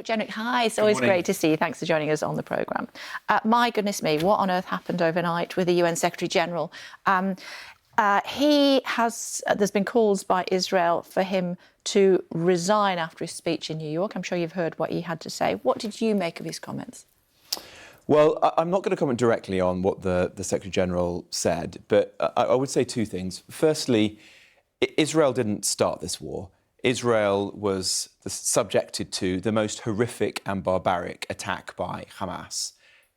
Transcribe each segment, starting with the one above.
Robert Jenrick, hi. It's always great to see you. Thanks for joining us on the programme. My goodness me, what on earth happened overnight with the UN Secretary-General? There's been calls by Israel for him to resign after his speech in New York. I'm sure you've heard what he had to say. What did you make of his comments? Well, I'm not going to comment directly on what the Secretary-General said, but I would say two things. Firstly, Israel didn't start this war. Israel was subjected to the most horrific and barbaric attack by Hamas.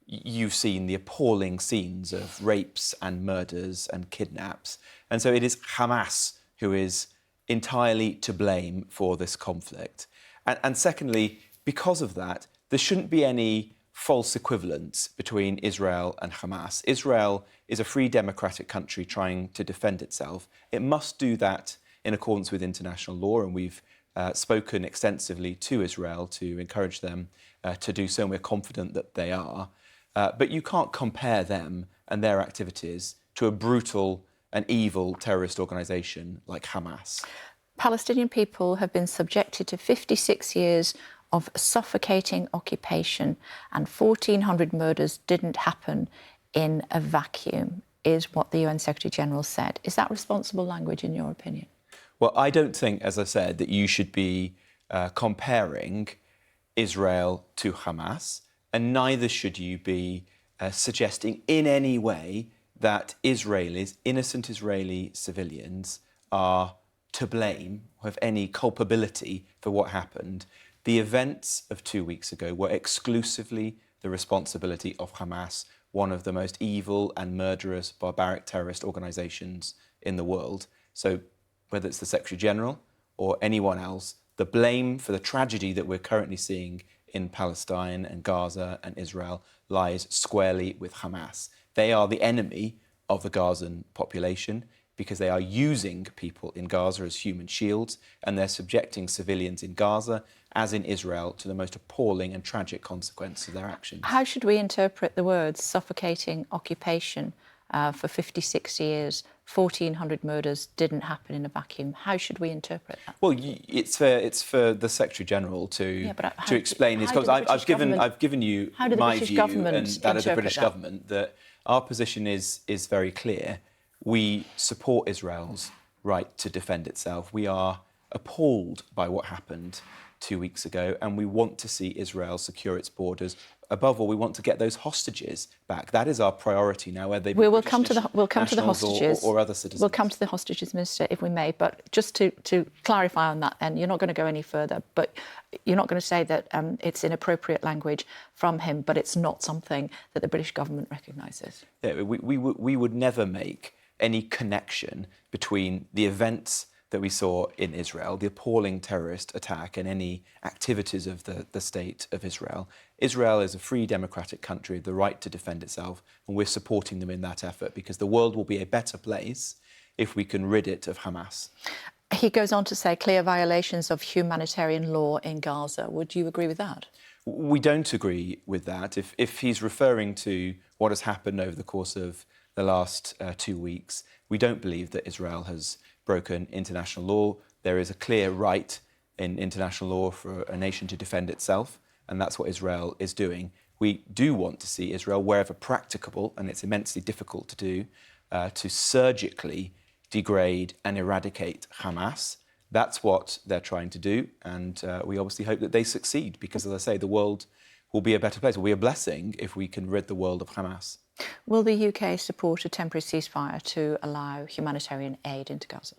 You've seen the appalling scenes of rapes and murders and kidnaps. And so it is Hamas who is entirely to blame for this conflict. And secondly, because of that, there shouldn't be any false equivalence between Israel and Hamas. Israel is a free democratic country trying to defend itself. It must do that in accordance with international law, and we've spoken extensively to Israel to encourage them to do so, and we're confident that they are. But you can't compare them and their activities to a brutal and evil terrorist organisation like Hamas. Palestinian people have been subjected to 56 years of suffocating occupation, and 1,400 murders didn't happen in a vacuum, is what the UN Secretary-General said. Is that responsible language in your opinion? Well, I don't think, as I said, that you should be comparing Israel to Hamas, and neither should you be suggesting in any way that Israelis, innocent Israeli civilians, are to blame, have any culpability for what happened. The events of 2 weeks ago were exclusively the responsibility of Hamas, one of the most evil and murderous, barbaric terrorist organisations in the world. So whether it's the Secretary-General or anyone else, the blame for the tragedy that we're currently seeing in Palestine and Gaza and Israel lies squarely with Hamas. They are the enemy of the Gazan population because they are using people in Gaza as human shields, and they're subjecting civilians in Gaza, as in Israel, to the most appalling and tragic consequences of their actions. How should we interpret the words suffocating occupation for 56 years, 1,400 murders didn't happen in a vacuum? How should we interpret that? Well, it's for the Secretary-General to explain his comments. I've given you my view and that of the British government, that our position is very clear. We support Israel's right to defend itself. We are appalled by what happened 2 weeks ago, and we want to see Israel secure its borders. Above all, we want to get those hostages back. That is our priority now, whether they be we'll come to the hostages or other citizens. We'll come to the hostages, Minister, if we may. But just to clarify on that, then you're not going to go any further. But you're not going to say that it's inappropriate language from him, but it's not something that the British government recognises. Yeah, we would never make any connection between the events that we saw in Israel, the appalling terrorist attack, and any activities of the state of Israel. Israel is a free democratic country, the right to defend itself, and we're supporting them in that effort because the world will be a better place if we can rid it of Hamas. He goes on to say clear violations of humanitarian law in Gaza. Would you agree with that? We don't agree with that. If he's referring to what has happened over the course of the last 2 weeks, we don't believe that Israel has broken international law. There is a clear right in international law for a nation to defend itself, and that's what Israel is doing. We do want to see Israel, wherever practicable, and it's immensely difficult to do, to surgically degrade and eradicate Hamas. That's what they're trying to do, and we obviously hope that they succeed because, as I say, the world will be a better place. It will be a blessing if we can rid the world of Hamas. Will the UK support a temporary ceasefire to allow humanitarian aid into Gaza?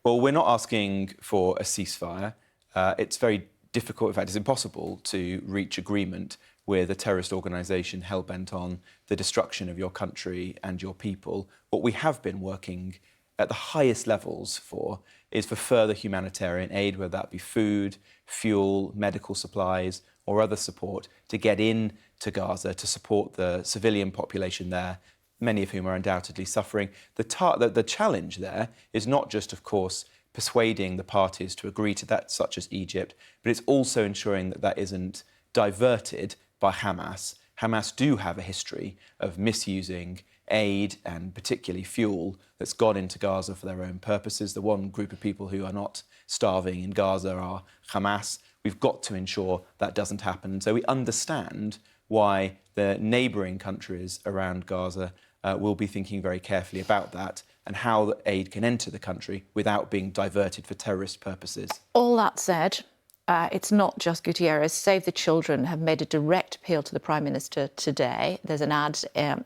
Well, we're not asking for a ceasefire. It's very difficult, in fact, it's impossible to reach agreement with a terrorist organisation hell-bent on the destruction of your country and your people. What we have been working at the highest levels for is for further humanitarian aid, whether that be food, fuel, medical supplies, or other support to get in to Gaza to support the civilian population there, many of whom are undoubtedly suffering. The challenge there is not just, of course, persuading the parties to agree to that, such as Egypt, but it's also ensuring that that isn't diverted by Hamas. Hamas do have a history of misusing aid and particularly fuel that's gone into Gaza for their own purposes. The one group of people who are not starving in Gaza are Hamas. We've got to ensure that doesn't happen. And so we understand why the neighbouring countries around Gaza will be thinking very carefully about that and how the aid can enter the country without being diverted for terrorist purposes. All that said, it's not just Gutierrez. Save the Children have made a direct appeal to the Prime Minister today. There's an ad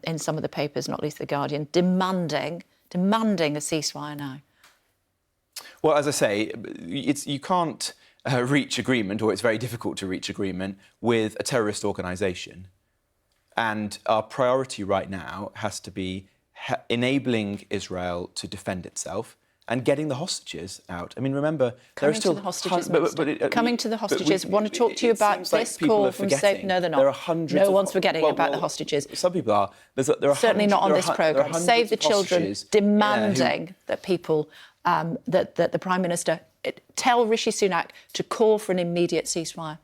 in some of the papers, not least The Guardian, demanding a ceasefire now. Well, as I say, you can't reach agreement, or it's very difficult to reach agreement with a terrorist organisation. And our priority right now has to be enabling Israel to defend itself and getting the hostages out. I mean, remember, there are still coming to the hostages. Want to talk to you about this call from Safe? No, they're not. There are hundreds. No one's forgetting about the hostages. Some people are. There are certainly not on this programme. Save the Children demanding that people, that the Prime Minister tell Rishi Sunak to call for an immediate ceasefire.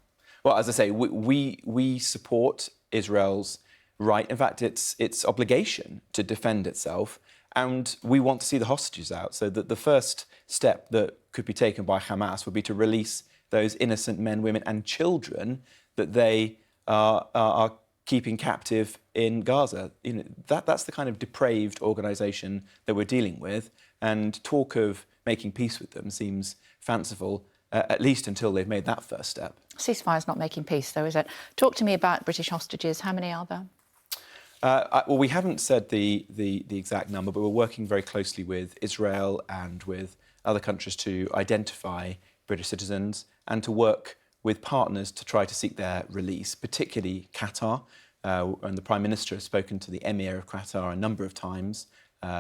Well, as I say, we support Israel's right. In fact, its obligation to defend itself. And we want to see the hostages out. So that the first step that could be taken by Hamas would be to release those innocent men, women and children that they are keeping captive in Gaza. You know, that's the kind of depraved organisation that we're dealing with. And talk of making peace with them seems fanciful, at least until they've made that first step. Ceasefire's not making peace, though, is it? Talk to me about British hostages. How many are there? Well, we haven't said the exact number, but we're working very closely with Israel and with other countries to identify British citizens and to work with partners to try to seek their release, particularly Qatar. And the Prime Minister has spoken to the Emir of Qatar a number of times,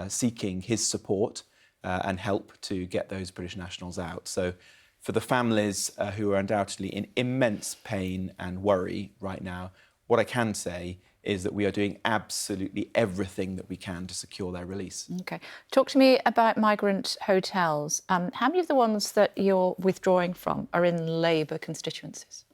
seeking his support and help to get those British nationals out. So for the families who are undoubtedly in immense pain and worry right now, what I can say is that we are doing absolutely everything that we can to secure their release. OK. Talk to me about migrant hotels. How many of the ones that you're withdrawing from are in Labour constituencies?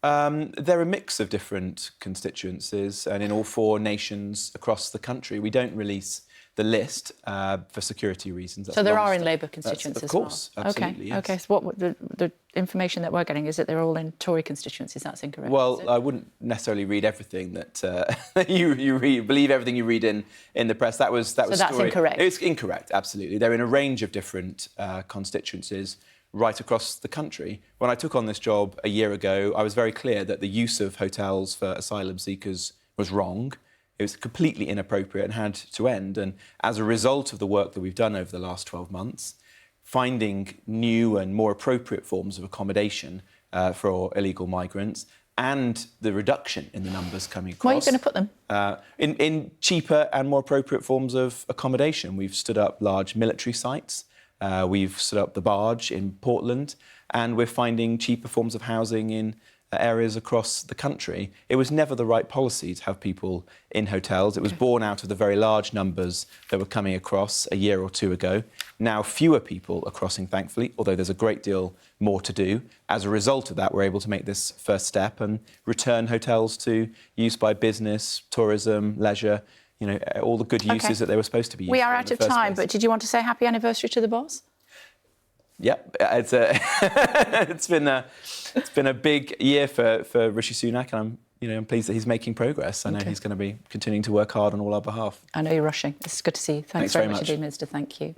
They're a mix of different constituencies and in all 4 nations across the country. We don't release the list for security reasons. So there are in Labour constituencies as well? Of course, absolutely, yes. OK, so what the information that we're getting is that they're all in Tory constituencies. That's incorrect. Well, I wouldn't necessarily read everything that you read, believe everything you read in the press. That was that's incorrect? It's incorrect, absolutely. They're in a range of different constituencies right across the country. When I took on this job a year ago, I was very clear that the use of hotels for asylum seekers was wrong. It was completely inappropriate and had to end. And as a result of the work that we've done over the last 12 months, finding new and more appropriate forms of accommodation for illegal migrants and the reduction in the numbers coming across. Where are you going to put them? In cheaper and more appropriate forms of accommodation. We've stood up large military sites. We've stood up the barge in Portland. And we're finding cheaper forms of housing in areas across the country. It was never the right policy to have people in hotels. It was born out of the very large numbers that were coming across a year or 2 ago. Now fewer people are crossing, thankfully, although there's a great deal more to do. As a result of that, we're able to make this first step and return hotels to use by business, tourism, leisure, you know, all the good uses that they were supposed to be used. We are out of time, but did you want to say happy anniversary to the boss? Yep, it's been a big year for Rishi Sunak, and I'm pleased that he's making progress. I know he's going to be continuing to work hard on all our behalf. I know you're rushing. It's good to see you. Thanks very much, Minister. Thank you.